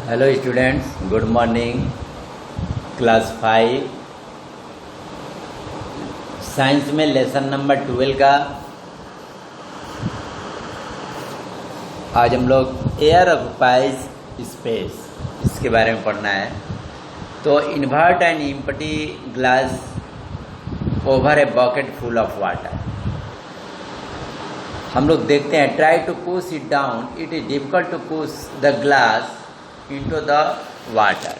Hello students, good morning. Class 5 science में lesson number 12 का आज हम लोग एयर ऑक्युपाइज स्पेस इसके बारे में पढ़ना है। तो invert and empty glass over a bucket full of water. हम लोग देखते हैं, try to push it down, it is difficult to push the glass into the water.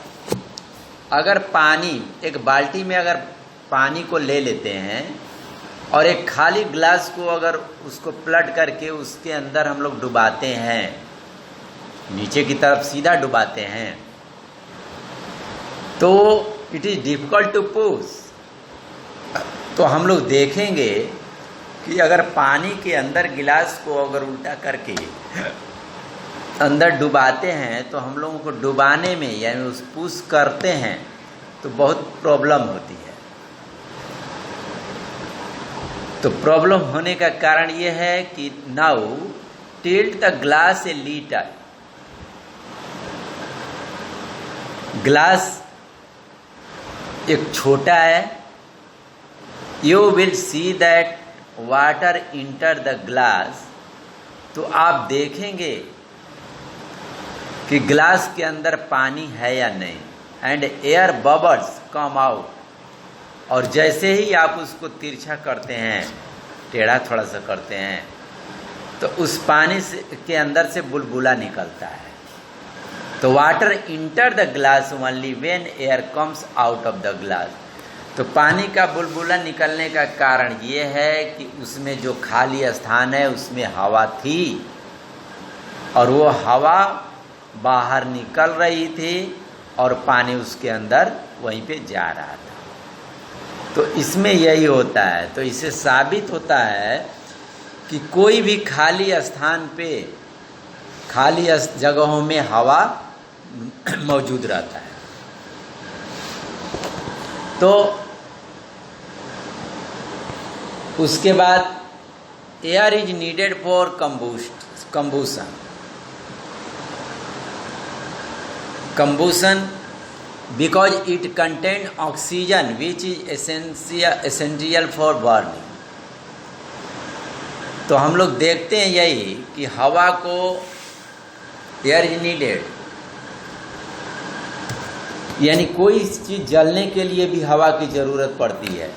अगर पानी, एक बाल्टी में अगर पानी को ले लेते हैं और एक खाली ग्लास को अगर उसको पलट करके उसके अंदर हम लोग डुबाते हैं, नीचे की तरफ सीधा डुबाते हैं, तो it is difficult to push. तो हम लोग देखेंगे कि अगर पानी के अंदर गिलास को अगर उल्टा करके अंदर डुबाते हैं तो हम लोगों को डुबाने में यानी उस पुश करते हैं तो बहुत प्रॉब्लम होती है। तो प्रॉब्लम होने का कारण ये है कि now tilt the glass A litre. Glass एक छोटा है, you will see that water enter the glass. तो आप देखेंगे कि ग्लास के अंदर पानी है या नहीं, and air bubbles come out. और जैसे ही आप उसको तिरछा करते हैं, टेढ़ा थोड़ा सा करते हैं, तो उस पानी से के अंदर से बुलबुला निकलता है। तो water enter the glass only when air comes out of the glass. तो पानी का बुलबुला निकलने का कारण ये है कि उसमें जो खाली स्थान है उसमें हवा थी और वो हवा बाहर निकल रही थी और पानी उसके अंदर वहीं पे जा रहा था। तो इसमें यही होता है। तो इससे साबित होता है कि कोई भी खाली स्थान पे, खाली जगहों में हवा मौजूद रहता है। तो उसके बाद air is needed for combustion because it contains oxygen which is essential for burning। तो हम लोग देखते हैं यही कि हवा को एयर इज नीडेड, यानी कोई चीज़ जलने के लिए भी हवा की ज़रूरत पड़ती है।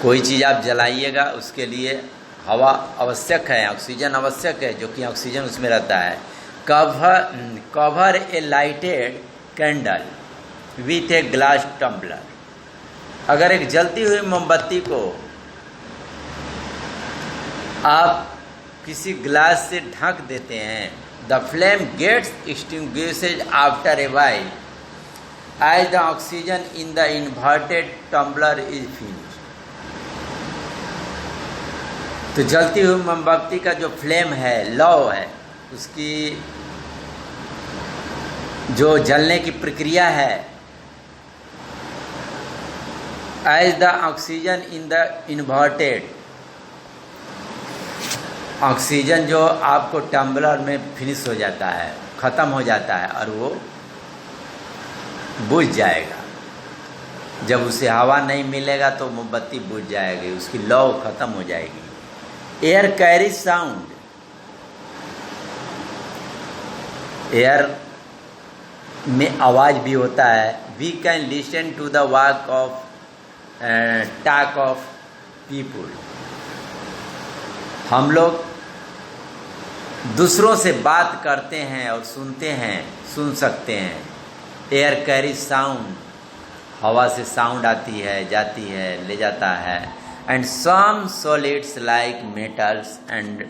कोई चीज़ आप जलाइएगा उसके लिए हवा आवश्यक है, ऑक्सीजन आवश्यक है, जो कि ऑक्सीजन उसमें रहता है। Cover a lighted candle with a glass tumbler. अगर एक जलती हुई मोमबत्ती को आप किसी ग्लास से ढक देते हैं, the flame gets extinguished after a while as the oxygen in the inverted tumbler is finished. तो जलती हुई मोमबत्ती का जो फ्लेम है, लौ है, उसकी जो जलने की प्रक्रिया है, as the oxygen in the inverted, oxygen जो आपको टम्बलर में फिनिश हो जाता है, ख़त्म हो जाता है और वो बुझ जाएगा। जब उसे हवा नहीं मिलेगा तो मोमबत्ती बुझ जाएगी, उसकी लौ ख़त्म हो जाएगी। Air carry sound. एयर में आवाज़ भी होता है। We can listen to the walk of talk of people. हम लोग दूसरों से बात करते हैं और सुनते हैं, सुन सकते हैं। एयर कैरी साउंड, हवा से साउंड आती है, जाती है, ले जाता है। And some solids like metals and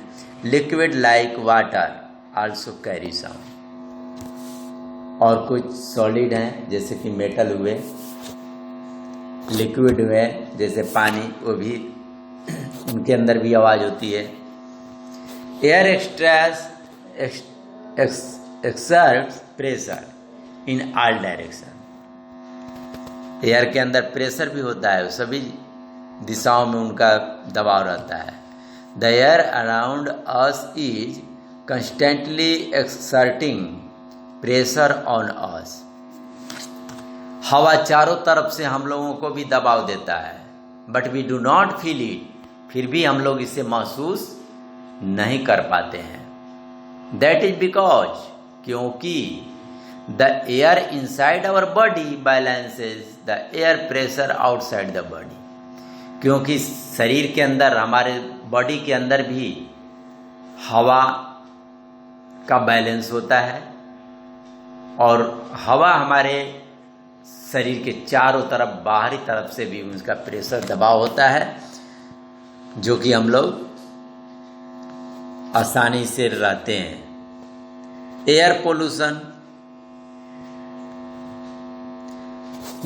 liquid like water also carry sound. और कुछ सॉलिड हैं जैसे कि मेटल हुए, लिक्विड हुए जैसे पानी, वो भी उनके अंदर भी आवाज़ होती है। Air exerts pressure in all direction. Air के अंदर प्रेशर भी होता है, सभी दिशाओं में उनका दबाव रहता है। The air around us is constantly exerting pressure on us। हवा चारों तरफ से हम लोगों को भी दबाव देता है, but we do not feel it, फिर भी हम लोग इसे महसूस नहीं कर पाते हैं। दैट इज बिकॉज, क्योंकि the air inside our body balances the air pressure outside the body. क्योंकि शरीर के अंदर, हमारे बॉडी के अंदर भी हवा का बैलेंस होता है, और हवा हमारे शरीर के चारों तरफ, बाहरी तरफ से भी उसका प्रेशर, दबाव होता है, जो कि हम लोग आसानी से रहते हैं। Air pollution,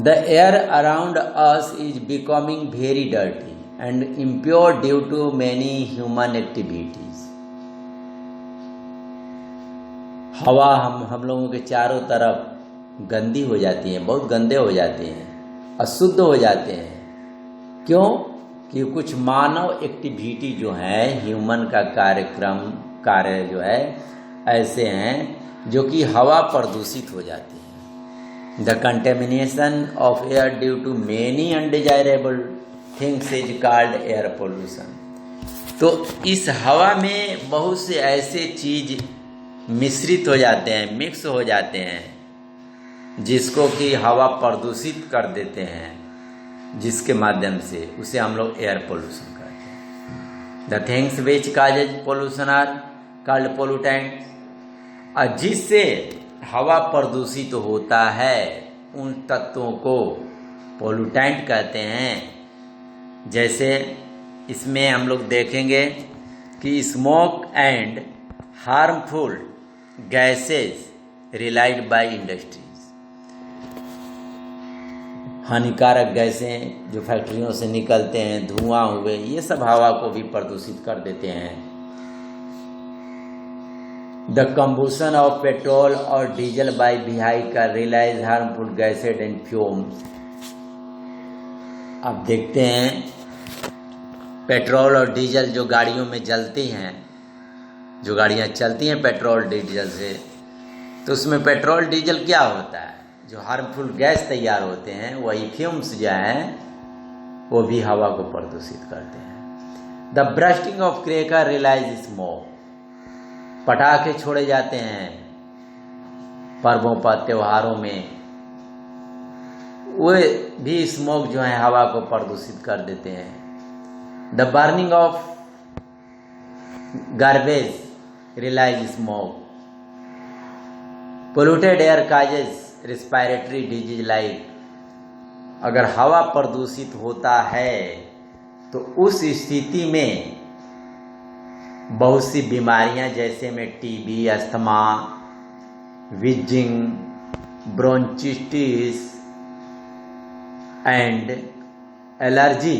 the air around us is becoming very dirty and impure due to many human activities. हवा हम लोगों के चारों तरफ गंदी हो जाती हैं, बहुत गंदे हो जाते हैं, अशुद्ध हो जाते हैं। क्यों? कि कुछ मानव एक्टिविटी जो है, ह्यूमन का कार्य जो है, ऐसे हैं जो कि हवा प्रदूषित हो जाती है। The contamination of air due to many undesirable things is called air pollution. तो इस हवा में बहुत से ऐसे चीज मिश्रित हो जाते हैं, मिक्स हो जाते हैं, जिसको कि हवा प्रदूषित कर देते हैं, जिसके माध्यम से उसे हम लोग एयर पोल्यूशन कहते हैं। The things which causes pollution are called pollutant. और जिससे हवा प्रदूषित होता है, उन तत्वों को पोल्यूटेंट कहते हैं। जैसे इसमें हम लोग देखेंगे कि smoke and harmful gases relied by industries. हानिकारक गैसें जो फैक्ट्रियों से निकलते हैं, धुआं हुए, ये सब हवा को भी प्रदूषित कर देते हैं। द कंबुशन ऑफ पेट्रोल और diesel by vehicle release harmful gases and fumes. अब देखते हैं पेट्रोल और डीजल जो गाड़ियों में जलती हैं, जो गाड़ियां चलती हैं पेट्रोल डीजल से, तो उसमें पेट्रोल डीजल क्या होता है, जो हार्मफुल गैस तैयार होते हैं, वही फ्यूम्स जो हैं वो भी हवा को प्रदूषित करते हैं। The bursting of cracker release smoke. पटाखे छोड़े जाते हैं पर्वों पर, त्योहारों में, वो भी स्मोक जो है हवा को प्रदूषित कर देते हैं। The burning of garbage release smoke. Polluted air causes respiratory disease like. अगर हवा प्रदूषित होता है तो उस स्थिति में बहुत सी बीमारियां, जैसे में TB, asthma, wheezing, bronchitis and allergy,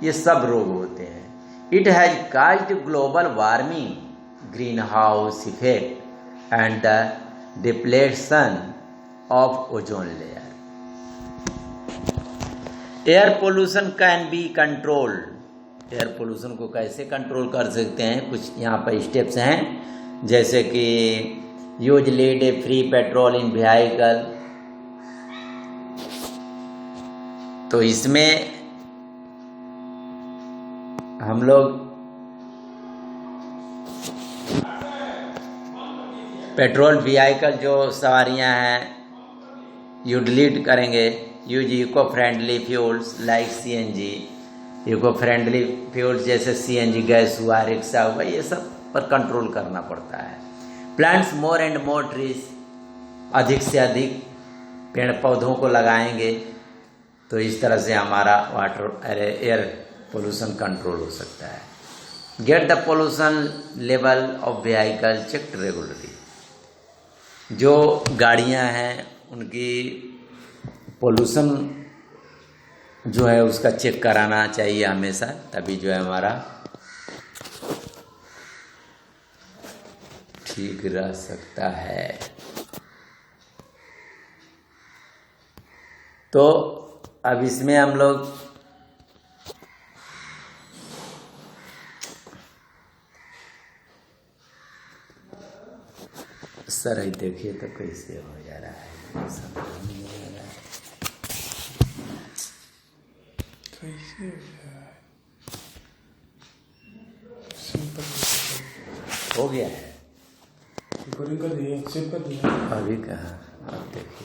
ये सब रोग होते हैं। It has caused global warming, greenhouse effect and the depletion of ozone layer. Air pollution can be controlled. Air pollution को कैसे कंट्रोल कर सकते हैं, कुछ यहाँ पर स्टेप्स हैं, जैसे कि use lead free petrol in vehicle. तो इसमें हम लोग पेट्रोल व्हीकल जो सवारियां हैं यू डिलीट करेंगे। Use eco friendly fuels like CNG. Eco friendly fuels जैसे सीएनजी गैस हुआ, रिक्शा हुआ, ये सब पर कंट्रोल करना पड़ता है। Plants more and more trees. अधिक से अधिक पेड़ पौधों को लगाएंगे तो इस तरह से हमारा एयर पोल्यूशन कंट्रोल हो सकता है। Get the pollution level of vehicle checked regularly. जो गाड़ियां हैं उनकी पोल्यूशन जो है उसका चेक कराना चाहिए हमेशा, तभी जो है हमारा ठीक रह सकता है। तो अब इसमें हम लोग सर ही देखिए तो कैसे हो जा रहा है, समझ नहीं आ रहा है। कैसे हो जा रहा है? सिंपल हो गया है रिकॉर्डिंग कर दिए, सेव कर दिया। अभी कहाँ, अब देखिए।